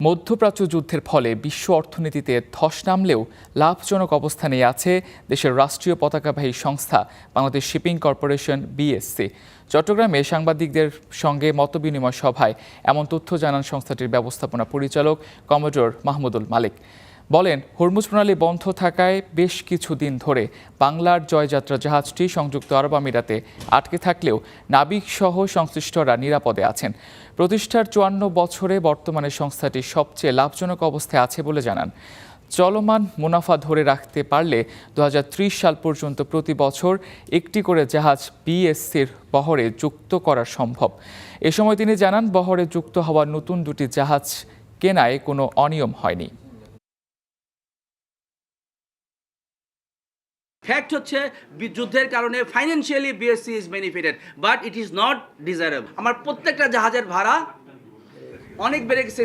মধ্যপ্রাচ্য যুদ্ধের ফলে বিশ্ব অর্থনীতিতে ধস নামলেও লাভজনক অবস্থানে আছে দেশের রাষ্ট্রীয় পতাকাবাহী সংস্থা বাংলাদেশ শিপিং কর্পোরেশন বিএসসি। চট্টগ্রামে সাংবাদিকদের সঙ্গে মতবিনিময় সভায় এমন তথ্য জানান সংস্থাটির ব্যবস্থাপনা পরিচালক কমোডর মাহমুদুল মালিক। বলেন, হরমুজ প্রণালী বন্ধ থাকায় বেশ কিছুদিন ধরে বাংলার জয়যাত্রা জাহাজটি সংযুক্ত আরব আমিরাতে আটকে থাকলেও নাবিকসহ সংশ্লিষ্টরা নিরাপদে আছেন। প্রতিষ্ঠার ৫৪ বছরে বর্তমানে সংস্থাটি সবচেয়ে লাভজনক অবস্থায় আছে বলে জানান। চলমান মুনাফা ধরে রাখতে পারলে ২০৩০ সাল পর্যন্ত প্রতি বছর একটি করে জাহাজ বিএসসির বহরে যুক্ত করা সম্ভব। এ সময় তিনি জানান, বহরে যুক্ত হওয়া নতুন দুটি জাহাজ কেনায় কোনো অনিয়ম হয়নি। ফ্যাক্ট হচ্ছে যুদ্ধের কারণে financially BSc is benefited, but it is not desirable. আমার প্রত্যেকটা জাহাজের ভাড়া অনেক বেড়ে গেছে।